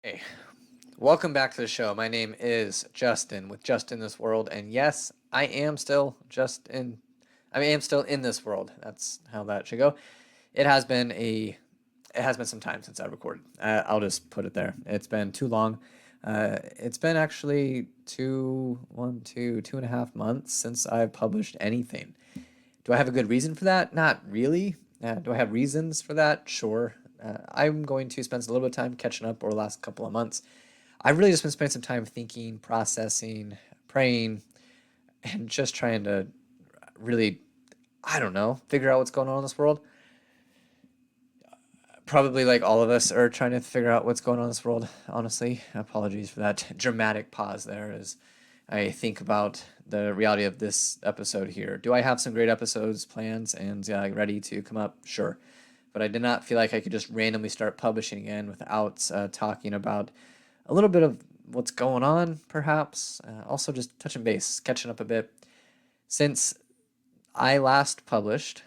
Hey, welcome back to the show. My name is Justin with Just in This World, and yes, I am still just in. I am still in this world. That's how that should go. It has been a. It has been some time since I recorded. I'll just put it there. It's been too long. It's been actually 2.5 months since I've published anything. Do I have a good reason for that? Not really. Do I have reasons for that? Sure. I'm going to spend a little bit of time catching up over the last couple of months. I've really just been spending some time thinking, processing, praying, and just trying to really, I don't know, figure out what's going on in this world. Probably like all of us are trying to figure out what's going on in this world, honestly. Apologies for that dramatic pause there as I think about the reality of this episode here. Do I have some great episodes planned and ready to come up? Sure. But I did not feel like I could just randomly start publishing again without talking about a little bit of what's going on, perhaps. Also, just touching base, catching up a bit. Since I last published,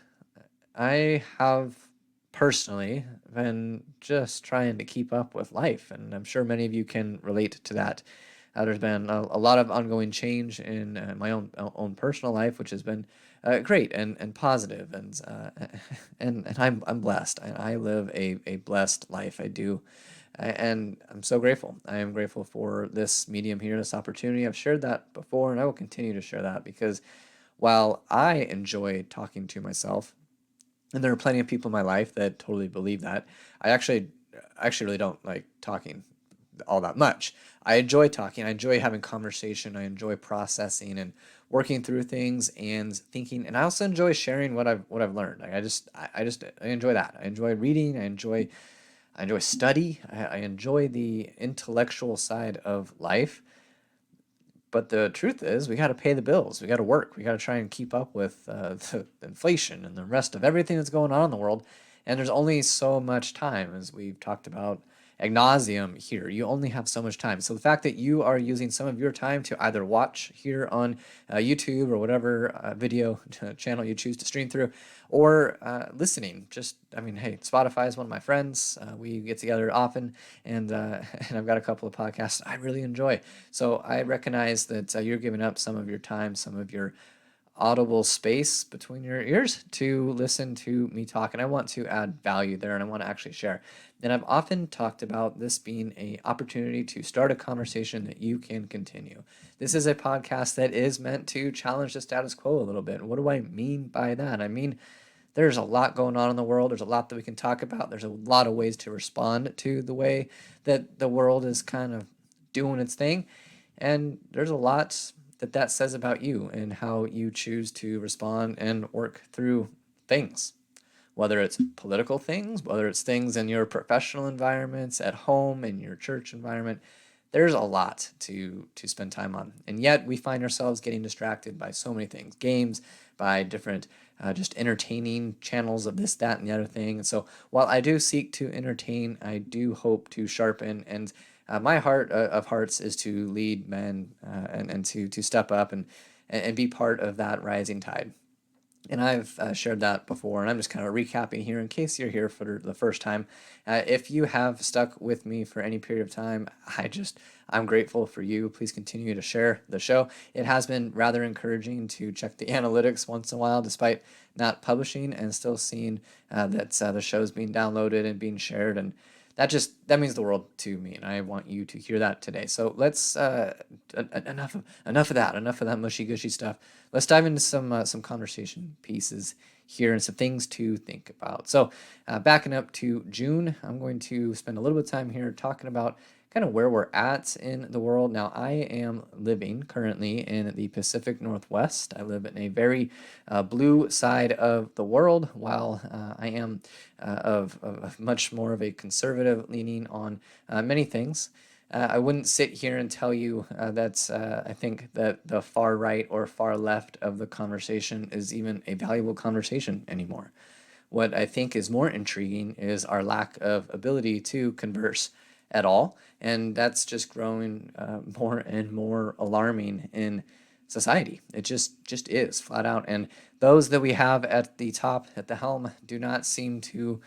I have personally been just trying to keep up with life, and I'm sure many of you can relate to that. There's been a lot of ongoing change in my own personal life, which has been great and positive, and I'm blessed. I live a blessed life. I do, and I'm so grateful. I am grateful for this medium here, this opportunity. I've shared that before, and I will continue to share that because while I enjoy talking to myself, and there are plenty of people in my life that totally believe that, I actually really don't like talking all that much. I enjoy talking. I enjoy having conversation. I enjoy processing and working through things and thinking. And I also enjoy sharing what I've learned. Like I enjoy that. I enjoy reading. I enjoy study. I enjoy the intellectual side of life. But the truth is, we got to pay the bills. We got to work. We got to try and keep up with the inflation and the rest of everything that's going on in the world. And there's only so much time, as we've talked about ad nauseum here. You only have so much time. So the fact that you are using some of your time to either watch here on YouTube or whatever video channel you choose to stream through, or listening, just I mean, hey, Spotify is one of my friends. We get together often, and and I've got a couple of podcasts I really enjoy. So I recognize that you're giving up some of your time, some of your audible space between your ears to listen to me talk, and I want to add value there, and I want to actually share. And I've often talked about this being a opportunity to start a conversation that you can continue. This is a podcast that is meant to challenge the status quo a little bit. And what do I mean by that? I mean, there's a lot going on in the world. There's a lot that we can talk about. There's a lot of ways to respond to the way that the world is kind of doing its thing. And there's a lot that says about you and how you choose to respond and work through things, whether it's political things, whether it's things in your professional environments, at home, in your church environment. There's a lot to spend time on. And yet we find ourselves getting distracted by so many things, games, by different just entertaining channels of this, that, and the other thing. And so while I do seek to entertain, I do hope to sharpen. And my heart of hearts is to lead men and to step up and be part of that rising tide. And I've shared that before, and I'm just kind of recapping here in case you're here for the first time. If you have stuck with me for any period of time, I'm grateful for you. Please continue to share the show. It has been rather encouraging to check the analytics once in a while, despite not publishing, and still seeing that the show is being downloaded and being shared. And that means the world to me, and I want you to hear that today. So let's enough of that, enough of that mushy gushy stuff. Let's dive into some conversation pieces here and some things to think about. So backing up to June, I'm going to spend a little bit of time here talking about kind of where we're at in the world. Now, I am living currently in the Pacific Northwest. I live in a very blue side of the world, while I am of much more of a conservative leaning on many things. I wouldn't sit here and tell you that I think that the far right or far left of the conversation is even a valuable conversation anymore. What I think is more intriguing is our lack of ability to converse at all. And that's just growing more and more alarming in society. It just is flat out. And those that we have at the top, at the helm, do not seem to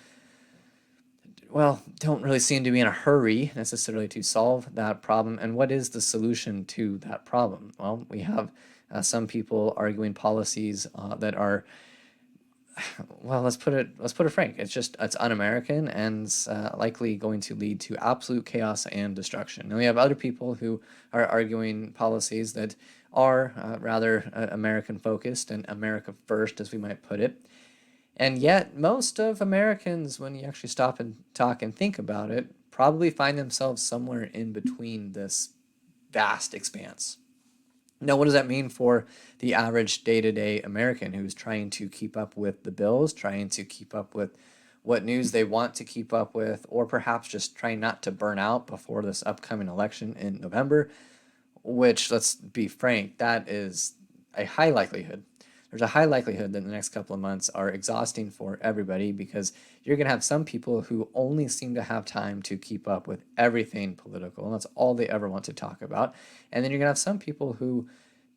well, don't really seem to be in a hurry necessarily to solve that problem. And what is the solution to that problem? Well, we have some people arguing policies that are, well, let's put it frank. It's un-American and likely going to lead to absolute chaos and destruction. And we have other people who are arguing policies that are rather American focused and America first, as we might put it. And yet, most of Americans, when you actually stop and talk and think about it, probably find themselves somewhere in between this vast expanse. Now, what does that mean for the average day to day American who's trying to keep up with the bills, trying to keep up with what news they want to keep up with, or perhaps just trying not to burn out before this upcoming election in November? Which, let's be frank, that is a high likelihood. There's a high likelihood that the next couple of months are exhausting for everybody because you're going to have some people who only seem to have time to keep up with everything political, and that's all they ever want to talk about. And then you're going to have some people who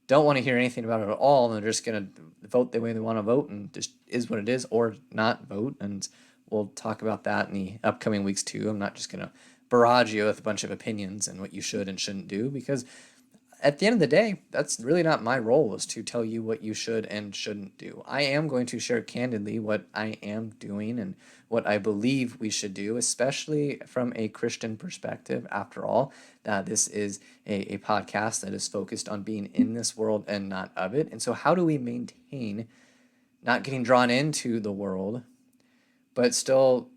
don't want to hear anything about it at all, and they're just going to vote the way they want to vote, and just is what it is, or not vote. And we'll talk about that in the upcoming weeks too. I'm not just going to barrage you with a bunch of opinions and what you should and shouldn't do because at the end of the day, that's really not my role is to tell you what you should and shouldn't do. I am going to share candidly what I am doing and what I believe we should do, especially from a Christian perspective. After all, this is a podcast that is focused on being in this world and not of it. And so, how do we maintain not getting drawn into the world, but still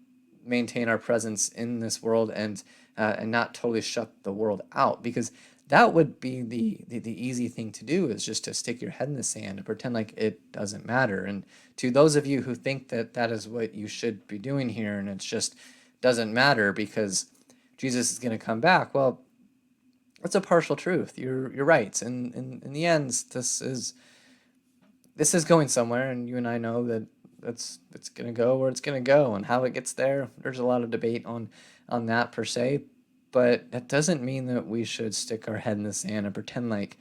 maintain our presence in this world and not totally shut the world out? Because that would be the easy thing to do is just to stick your head in the sand and pretend like it doesn't matter. And to those of you who think that that is what you should be doing here and it's just doesn't matter because Jesus is going to come back, well, that's a partial truth. You're right. And in the end, this is going somewhere, and you and I know that it's going to go where it's going to go, and how it gets there. There's a lot of debate on that per se, but that doesn't mean that we should stick our head in the sand and pretend like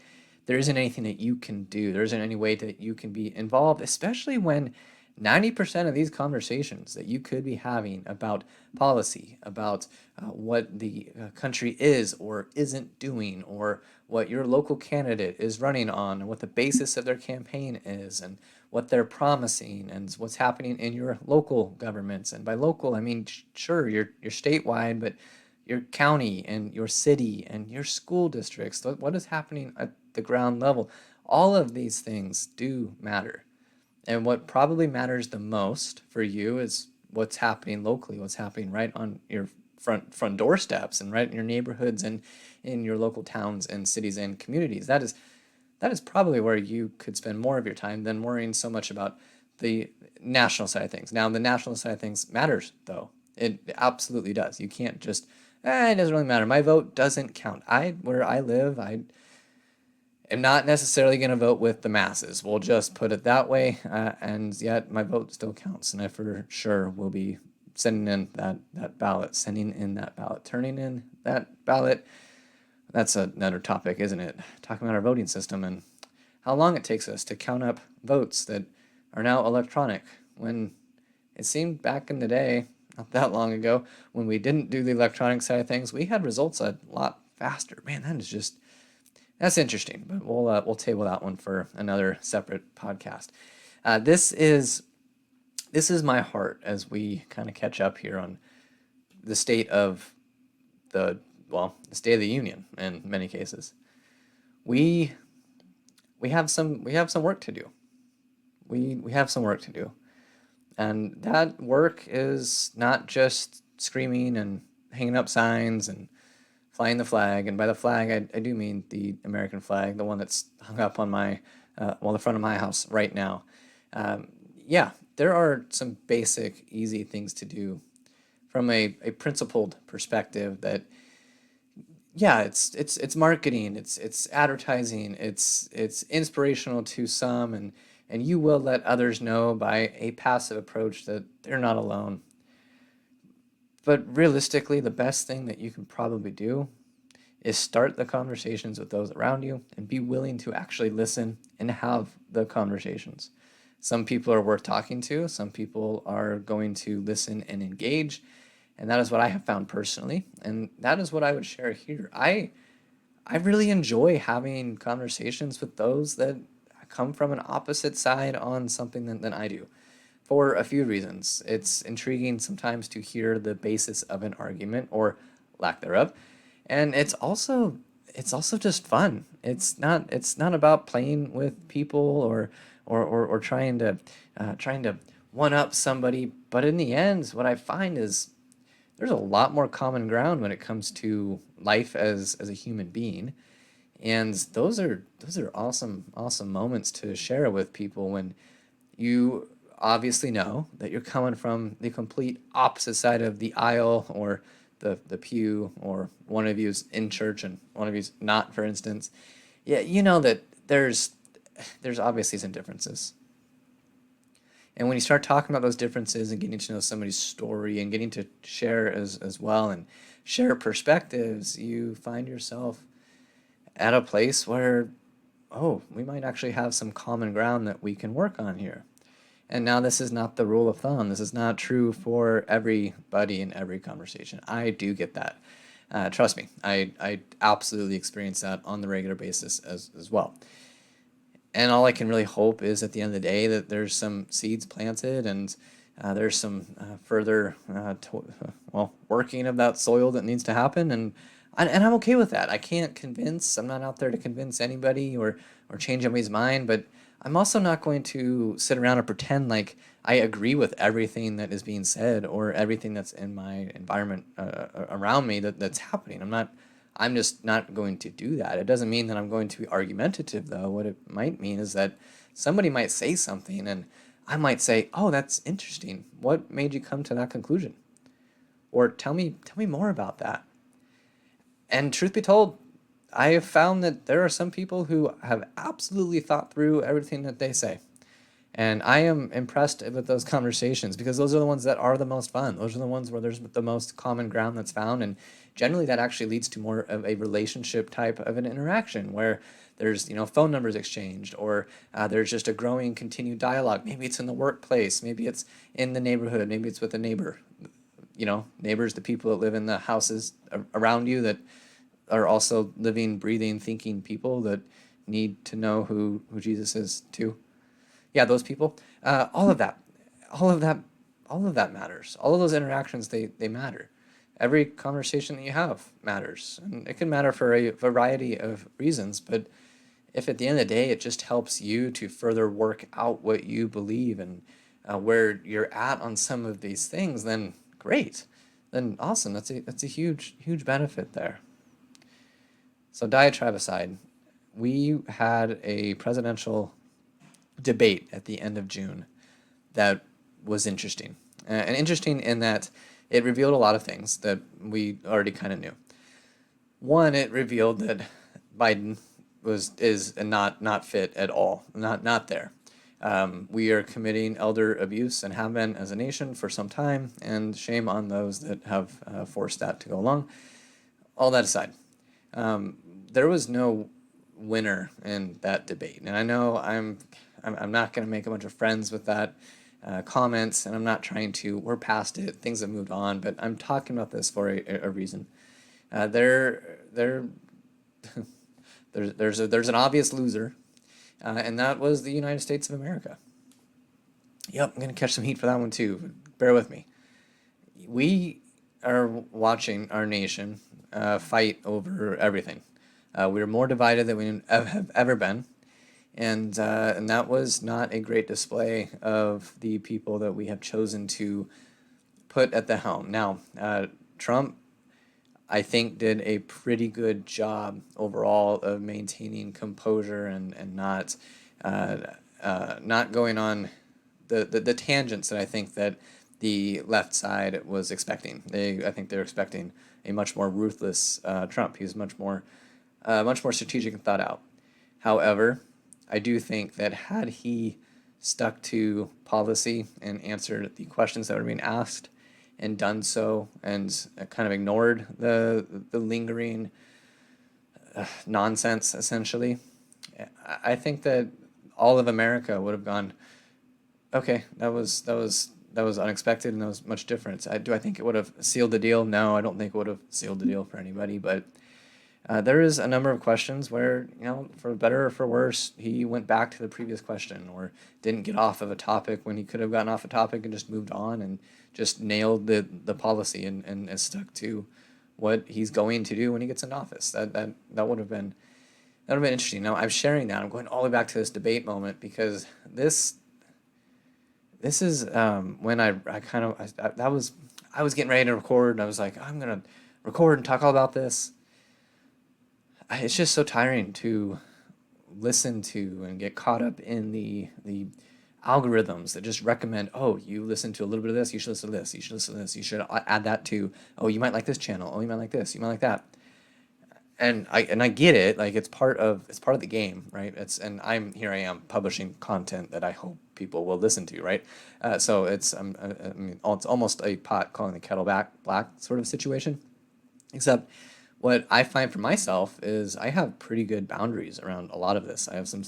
there isn't anything that you can do. There isn't any way that you can be involved, especially when 90% of these conversations that you could be having about policy, about what the country is or isn't doing, or what your local candidate is running on, and what the basis of their campaign is, and what they're promising, and what's happening in your local governments. And by local, I mean, sure, you're statewide, but your county and your city and your school districts, what is happening at the ground level. All of these things do matter. And what probably matters the most for you is what's happening locally, what's happening right on your front doorsteps and right in your neighborhoods and in your local towns and cities and communities. That is probably where you could spend more of your time than worrying so much about the national side of things. Now, the national side of things matters, though. It absolutely does. You can't just, it doesn't really matter. My vote doesn't count. Where I live, I am not necessarily going to vote with the masses. We'll just put it that way. And yet my vote still counts. And I for sure will be sending in that ballot, turning in that ballot. That's another topic, isn't it? Talking about our voting system and how long it takes us to count up votes that are now electronic, when it seemed back in the day, not that long ago, when we didn't do the electronic side of things, we had results a lot faster. Man, that's interesting, but we'll table that one for another separate podcast. This is my heart as we kind of catch up here on the state of the state of the union in many cases. We have some work to do. We have some work to do. And that work is not just screaming and hanging up signs and flying the flag. And by the flag, I do mean the American flag, the one that's hung up on the front of my house right now. Yeah, there are some basic, easy things to do from a principled perspective that, yeah, it's marketing, it's advertising, it's inspirational to some, and you will let others know by a passive approach that they're not alone. But realistically, the best thing that you can probably do is start the conversations with those around you and be willing to actually listen and have the conversations. Some people are worth talking to, some people are going to listen and engage, And that is what I have found personally, and that is what I would share here. I really enjoy having conversations with those that come from an opposite side on something than I do, for a few reasons. It's intriguing sometimes to hear the basis of an argument or lack thereof, and it's also just fun. It's not about playing with people or trying to one up somebody. But in the end, what I find is there's a lot more common ground when it comes to life as a human being, and those are awesome moments to share with people when you obviously know that you're coming from the complete opposite side of the aisle or the pew, or one of you's in church and one of you's not, for instance. Yeah, you know that there's obviously some differences. And when you start talking about those differences and getting to know somebody's story and getting to share as well and share perspectives, you find yourself at a place where, oh, we might actually have some common ground that we can work on here. And now this is not the rule of thumb. This is not true for everybody in every conversation. I do get that. Trust me, I absolutely experience that on the regular basis as well. And all I can really hope is at the end of the day that there's some seeds planted, and there's some further well, working of that soil that needs to happen, and I'm okay with that. I can't convince. I'm not out there to convince anybody or change anybody's mind, but I'm also not going to sit around and pretend like I agree with everything that is being said or everything that's in my environment around me that's happening. I'm just not going to do that. It doesn't mean that I'm going to be argumentative, though. What it might mean is that somebody might say something, and I might say, "Oh, that's interesting. What made you come to that conclusion?" Or tell me more about that. And truth be told, I have found that there are some people who have absolutely thought through everything that they say. And I am impressed with those conversations because those are the ones that are the most fun. Those are the ones where there's the most common ground that's found. And generally, that actually leads to more of a relationship type of an interaction where there's, phone numbers exchanged, or there's just a growing continued dialogue. Maybe it's in the workplace, maybe it's in the neighborhood, maybe it's with a neighbor. Neighbors, the people that live in the houses around you that are also living, breathing, thinking people that need to know who Jesus is too. Yeah, those people. All of that, all of that, all of that matters. All of those interactions, they matter. Every conversation that you have matters, and it can matter for a variety of reasons. But if at the end of the day it just helps you to further work out what you believe and where you're at on some of these things, then great, then awesome. That's a huge benefit there. So diatribe aside, we had a presidential debate at the end of June that was interesting. And interesting in that it revealed a lot of things that we already kind of knew. One, it revealed that Biden is not fit at all, not there. We are committing elder abuse and have been as a nation for some time, and shame on those that have forced that to go along. All that aside, there was no winner in that debate, and I know I'm not going to make a bunch of friends with that comments, and I'm not trying to. We're past it. Things have moved on, but I'm talking about this for a reason. There there's an obvious loser, and that was the United States of America. Yep, I'm going to catch some heat for that one too. Bear with me. We are watching our nation fight over everything. We are more divided than we have ever been, and that was not a great display of the people that we have chosen to put at the helm. Now, Trump, I think, did a pretty good job overall of maintaining composure and uh, not going on the tangents that I think that the left side was expecting. I think they're expecting a much more ruthless Trump. He's much more strategic and thought out. However, I do think that had he stuck to policy and answered the questions that were being asked and done so, and kind of ignored the lingering nonsense, essentially, I think that all of America would have gone, okay, that was that was unexpected and that was much different. Do I think it would have sealed the deal? No, I don't think it would have sealed the deal for anybody. But there is a number of questions where, for better or for worse, he went back to the previous question or didn't get off of a topic when he could have gotten off a topic and just moved on and just nailed the policy and stuck to what he's going to do when he gets in office. That would have been interesting. Now I'm sharing that. I'm going all the way back to this debate moment because this is when I was getting ready to record and I was like, I'm gonna record and talk all about this. It's just so tiring to listen to and get caught up in the algorithms that just recommend, oh, you listen to a little bit of this, you should listen to this, you should listen to this, you should add that to, oh, you might like this channel, oh, you might like this, you might like that. And I get it, like it's part of the game, right? And I am publishing content that I hope people will listen to, right? So it's it's almost a pot calling the kettle black sort of situation, except what I find for myself is I have pretty good boundaries around a lot of this. I have some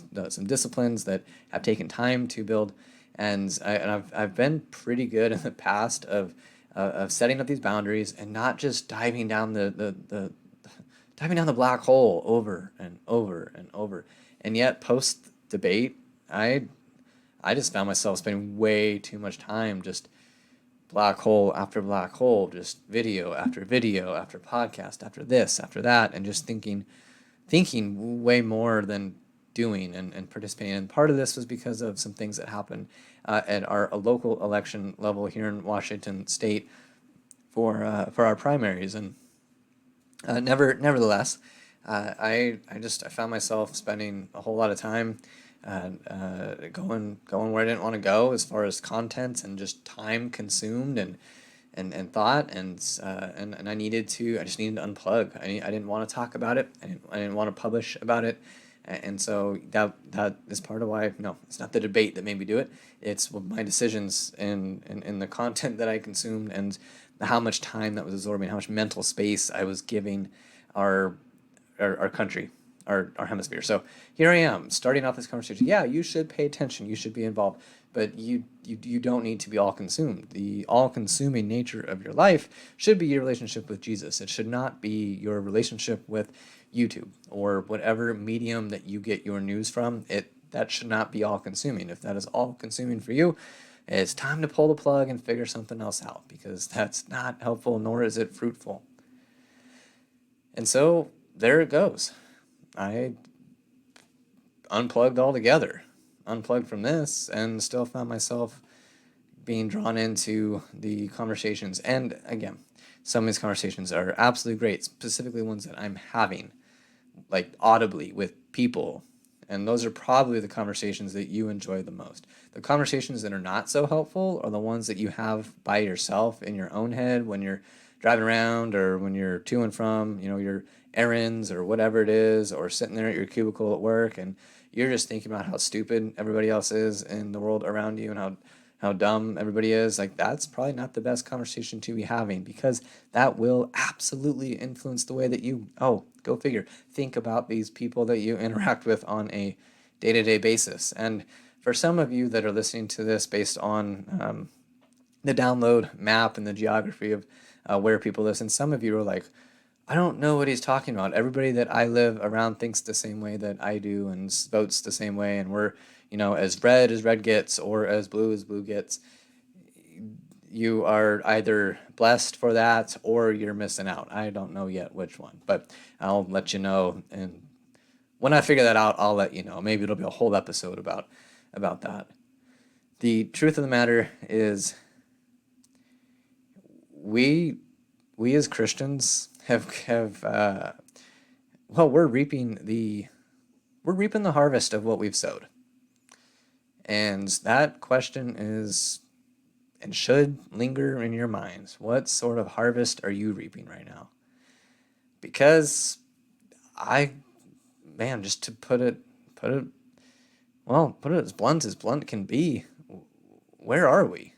disciplines that have taken time to build, and I've been pretty good in the past of setting up these boundaries and not just diving down the black hole over and over and over. And yet, post debate, I just found myself spending way too much time just black hole after black hole, just video after video after podcast after this after that, and just thinking way more than doing and participating. And part of this was because of some things that happened at our local election level here in Washington State for our primaries. And nevertheless, I found myself spending a whole lot of time going where I didn't want to go as far as content and just time consumed and thought and I just needed to unplug. I didn't want to talk about it. I didn't want to publish about it. And so that is part of why, no, it's not the debate that made me do it. It's my decisions in the content that I consumed and how much time that was absorbing, how much mental space I was giving our country, our hemisphere. So here I am starting off this conversation. Yeah, you should pay attention. You should be involved, but you don't need to be all consumed. The all consuming nature of your life should be your relationship with Jesus. It should not be your relationship with YouTube or whatever medium that you get your news from. That should not be all consuming. If that is all consuming for you, it's time to pull the plug and figure something else out, because that's not helpful, nor is it fruitful. And so there it goes. I unplugged altogether, unplugged from this, and still found myself being drawn into the conversations. And again, some of these conversations are absolutely great, specifically ones that I'm having, like audibly with people. And those are probably the conversations that you enjoy the most. The conversations that are not so helpful are the ones that you have by yourself in your own head when you're driving around or when you're to and from, your errands or whatever it is, or sitting there at your cubicle at work and you're just thinking about how stupid everybody else is in the world around you and how dumb everybody is. Like, that's probably not the best conversation to be having, because that will absolutely influence the way that you, go figure, think about these people that you interact with on a day-to-day basis. And for some of you that are listening to this based on the download map and the geography of where people listen, some of you are like, I don't know what he's talking about. Everybody that I live around thinks the same way that I do and votes the same way, and we're, as red gets or as blue gets. You are either blessed for that or you're missing out. I don't know yet which one, but I'll let you know. And when I figure that out, I'll let you know. Maybe it'll be a whole episode about that. The truth of the matter is, we as Christians we're reaping the harvest of what we've sowed. And that question is, and should linger in your minds. What sort of harvest are you reaping right now? Because just to put it as blunt can be, where are we?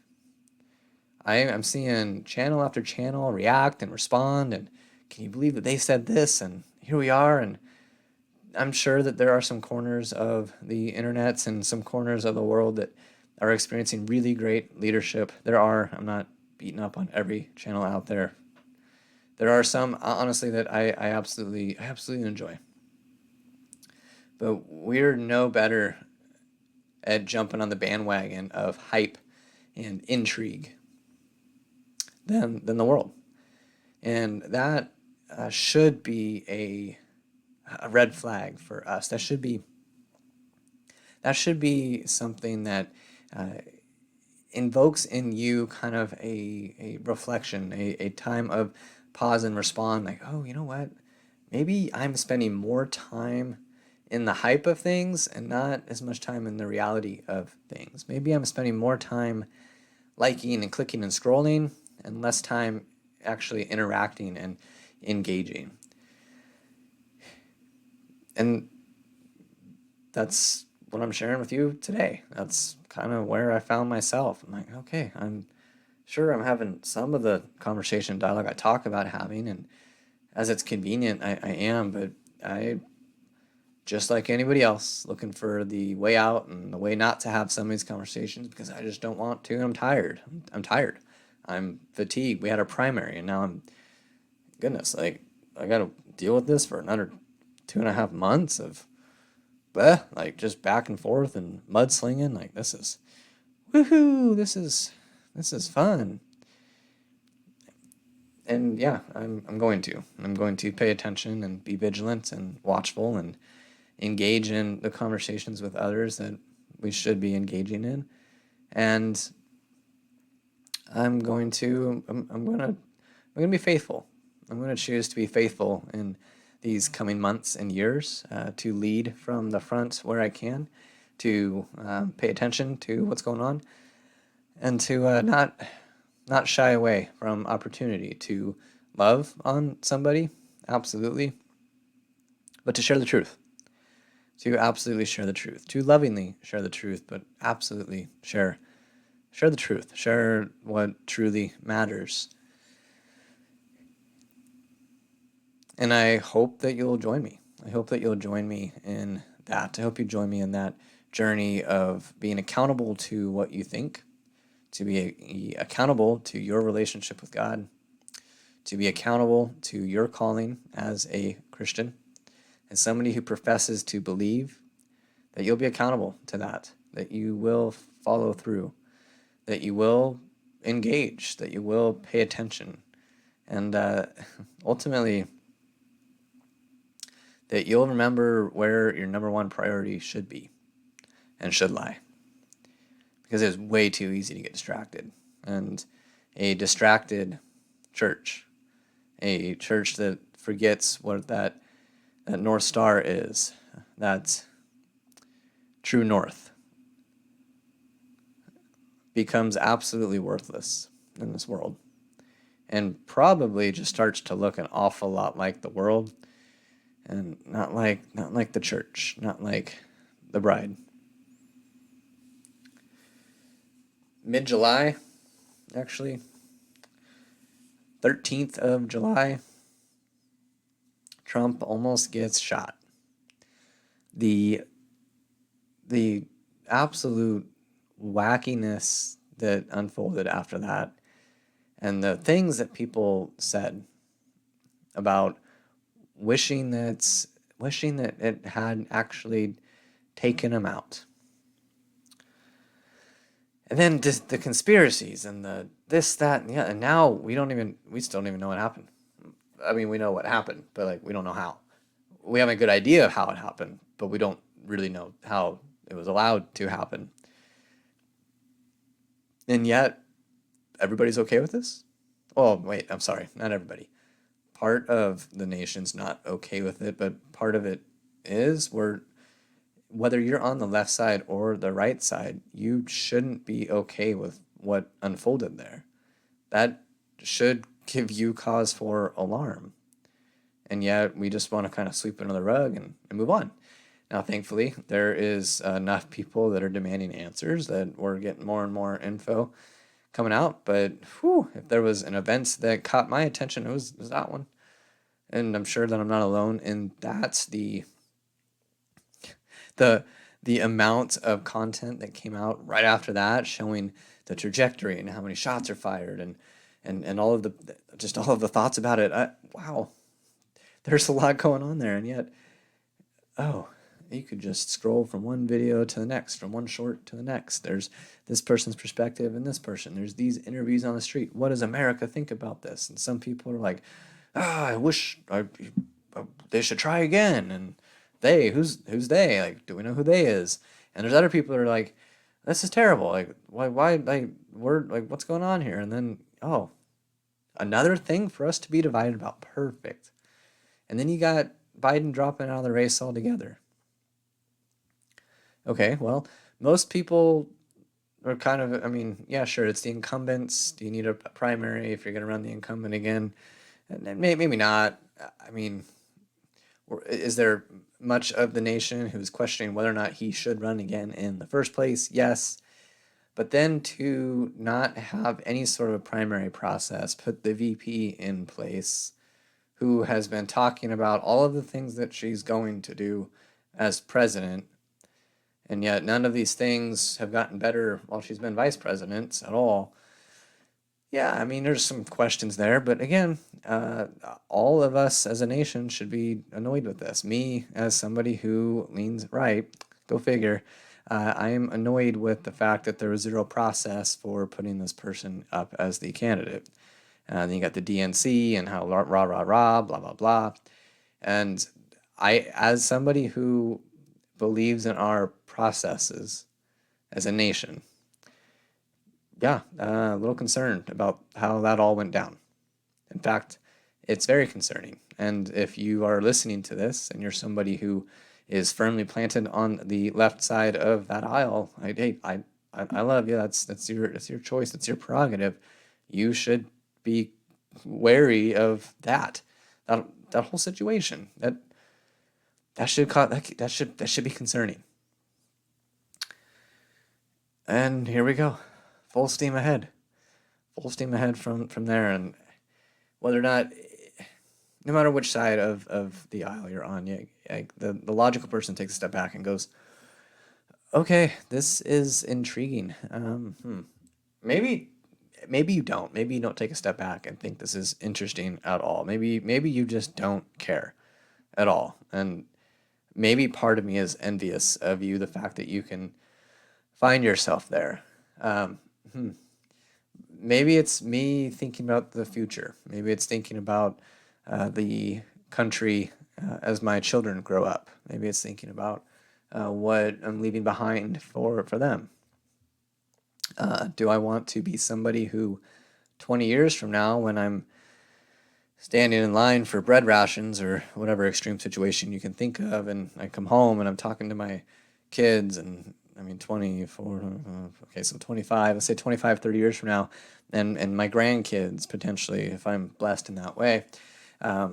I'm seeing channel after channel react and respond, and can you believe that they said this, and here we are. And I'm sure that there are some corners of the internets and some corners of the world that are experiencing really great leadership. I'm not beating up on every channel out there. There are some, honestly, that I absolutely enjoy. But we're no better at jumping on the bandwagon of hype and intrigue than the world. And that should be a red flag for us. That should be something that invokes in you kind of a reflection, a time of pause and respond, like, oh, you know what? Maybe I'm spending more time in the hype of things and not as much time in the reality of things. Maybe I'm spending more time liking and clicking and scrolling and less time actually interacting and engaging. And that's what I'm sharing with you today. That's kind of where I found myself. I'm like, okay, I'm sure I'm having some of the conversation dialogue I talk about having, and as it's convenient, I am, but I, just like anybody else, looking for the way out and the way not to have some of these conversations because I just don't want to. And I'm tired. I'm tired. I'm fatigued. We had a primary, and now goodness, like, I got to deal with this for another 2.5 months of, like, just back and forth and mudslinging. Like, this is, woohoo, this is fun. And yeah, I'm going to pay attention and be vigilant and watchful and engage in the conversations with others that we should be engaging in. And I'm going to be faithful. I'm going to choose to be faithful in these coming months and years, to lead from the front where I can, to pay attention to what's going on, and to not shy away from opportunity to love on somebody, absolutely, but to share the truth. To absolutely share the truth. To lovingly share the truth, but absolutely share the truth. Share what truly matters. And I hope that you'll join me. I hope that you'll join me in that. I hope you join me in that journey of being accountable to what you think, to be accountable to your relationship with God, to be accountable to your calling as a Christian, as somebody who professes to believe, that you'll be accountable to that you will follow through, that you will engage, that you will pay attention, and ultimately, that you'll remember where your number one priority should be and should lie. Because it's way too easy to get distracted. And a distracted church, a church that forgets what that North Star is, that true north, becomes absolutely worthless in this world. And probably just starts to look an awful lot like the world, and not like the church, not like the bride. Mid-July, actually, 13th of July, Trump almost gets shot. The absolute wackiness that unfolded after that, and the things that people said about wishing that it had actually taken him out. And then just the conspiracies and the this, that, and yeah, and now we still don't even know what happened. I mean, we know what happened, but like we don't know how. We have a good idea of how it happened, but we don't really know how it was allowed to happen. And yet, everybody's okay with this? Oh, wait, I'm sorry, not everybody. Part of the nation's not okay with it, but part of it is. Whether you're on the left side or the right side, you shouldn't be okay with what unfolded there. That should give you cause for alarm. And yet we just want to kind of sweep it under the rug and move on. Now, thankfully, there is enough people that are demanding answers that we're getting more and more info coming out. But if there was an event that caught my attention, it was that one. And I'm sure that I'm not alone in that. The the amount of content that came out right after that showing the trajectory and how many shots are fired and all of the just all of the thoughts about it. Wow, there's a lot going on there, and yet, oh, you could just scroll from one video to the next, from one short to the next. There's this person's perspective and this person. There's these interviews on the street. What does America think about this? And some people are like, I wish they should try again. And who's they? Like, do we know who they is? And there's other people that are like, this is terrible. Like, like, what's going on here? And then, oh, another thing for us to be divided about. Perfect. And then you got Biden dropping out of the race altogether. Okay, well, most people are kind of, I mean, yeah, sure, it's the incumbents. Do you need a primary if you're going to run the incumbent again? And maybe not. I mean, is there much of the nation who's questioning whether or not he should run again in the first place? Yes. But then to not have any sort of a primary process, put the VP in place who has been talking about all of the things that she's going to do as president, and yet none of these things have gotten better while she's been vice president at all. Yeah, I mean, there's some questions there, but again, all of us as a nation should be annoyed with this. Me, as somebody who leans right, go figure, I am annoyed with the fact that there was zero process for putting this person up as the candidate. Then you got the DNC and how rah, rah, rah, rah, blah, blah, blah. And as somebody who believes in our processes as a nation, yeah, a little concerned about how that all went down. In fact, it's very concerning. And if you are listening to this and you're somebody who is firmly planted on the left side of that aisle, I love you. That's your choice. That's your prerogative. You should be wary of that whole situation. That should be concerning. And here we go, full steam ahead, from there. And whether or not, no matter which side of the aisle you're on, the logical person takes a step back and goes, okay, this is intriguing. Maybe you don't. Maybe you don't take a step back and think this is interesting at all. Maybe you just don't care at all. And maybe part of me is envious of you, the fact that you can find yourself there. Maybe it's me thinking about the future. Maybe it's thinking about the country as my children grow up. Maybe it's thinking about what I'm leaving behind for them. Do I want to be somebody who 20 years from now, when I'm standing in line for bread rations or whatever extreme situation you can think of, and I come home and I'm talking to my kids, and I mean 24, okay, so 25, let's say 25, 30 years from now, and my grandkids potentially, if I'm blessed in that way, I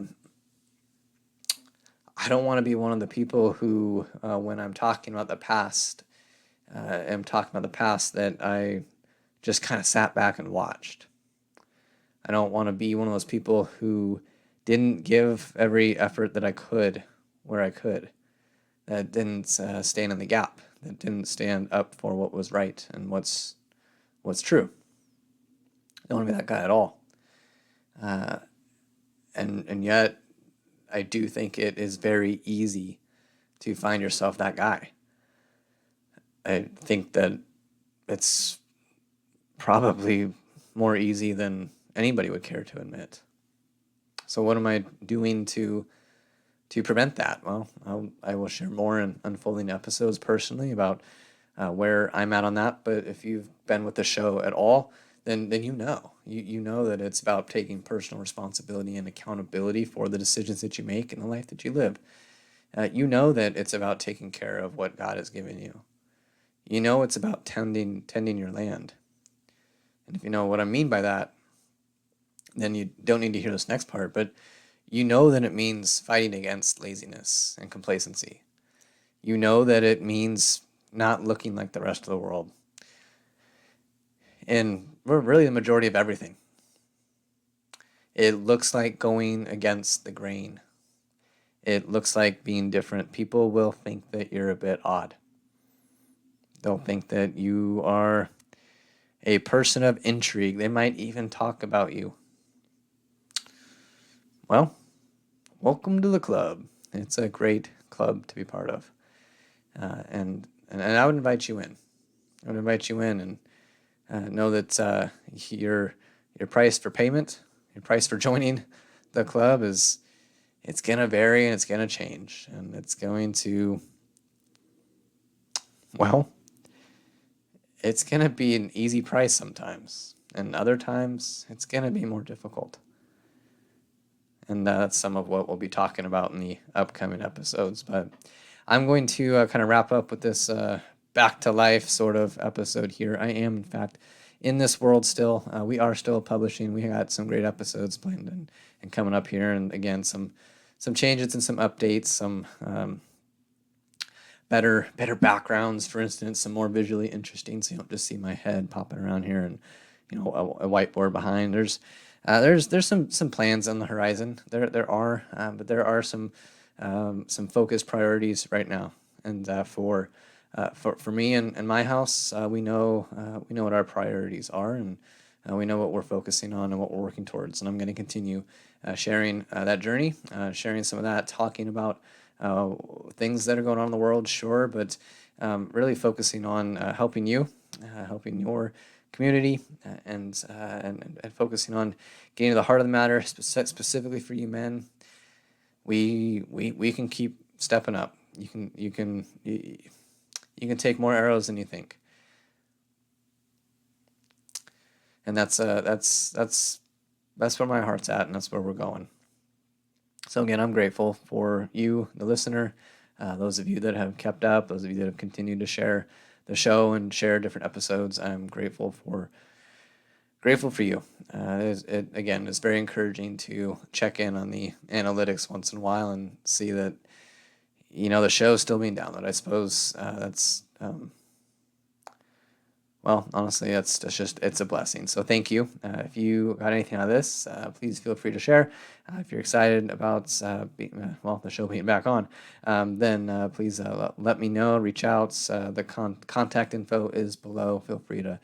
don't want to be one of the people who, when I'm talking about the past, am talking about the past that I just kind of sat back and watched. I don't want to be one of those people who didn't give every effort that I could where I could, that didn't stand in the gap, that didn't stand up for what was right and what's true. I don't want to be that guy at all. And yet, I do think it is very easy to find yourself that guy. I think that it's probably more easy than anybody would care to admit. So what am I doing to prevent that? Well, I will share more in unfolding episodes personally about where I'm at on that. But if you've been with the show at all, then you know that it's about taking personal responsibility and accountability for the decisions that you make and the life that you live. You know that it's about taking care of what God has given you. You know it's about tending your land. And if you know what I mean by that, then you don't need to hear this next part, but you know that it means fighting against laziness and complacency. You know that it means not looking like the rest of the world. And we're really the majority of everything. It looks like going against the grain. It looks like being different. People will think that you're a bit odd. They'll think that you are a person of intrigue. They might even talk about you. Well, welcome to the club. It's a great club to be part of. And I would invite you in. I would invite you in and know that your price for payment, your price for joining the club is it's gonna vary and it's gonna change and it's going to well, it's gonna be an easy price sometimes, and other times it's gonna be more difficult. And that's some of what we'll be talking about in the upcoming episodes. But I'm going to kind of wrap up with this back to life sort of episode here. I am, in fact, in this world still. We are still publishing. We got some great episodes planned and coming up here. And again, some changes and some updates, some better backgrounds, for instance, some more visually interesting, so you don't just see my head popping around here and a whiteboard behind. There's some plans on the horizon. There are, but there are some focused priorities right now. And for me and my house, we know what our priorities are, and we know what we're focusing on and what we're working towards. And I'm going to continue sharing that journey, sharing some of that, talking about things that are going on in the world, sure, but really focusing on helping you, helping your community, and focusing on getting to the heart of the matter, specifically for you men. We can keep stepping up. You can take more arrows than you think, and that's where my heart's at, and that's where we're going. So again, I'm grateful for you, the listener, those of you that have kept up, those of you that have continued to share the show and share different episodes. I'm grateful for you. It's very encouraging to check in on the analytics once in a while and see that the show's still being downloaded. I suppose that's well, honestly, it's a blessing. So thank you. If you got anything out of this, please feel free to share. If you're excited about the show being back on, then please let me know. Reach out. The contact info is below. Feel free to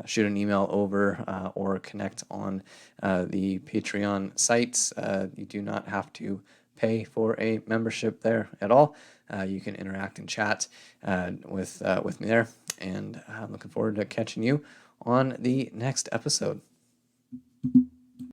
shoot an email over or connect on the Patreon site. You do not have to pay for a membership there at all. You can interact and chat with me there, and I'm looking forward to catching you on the next episode.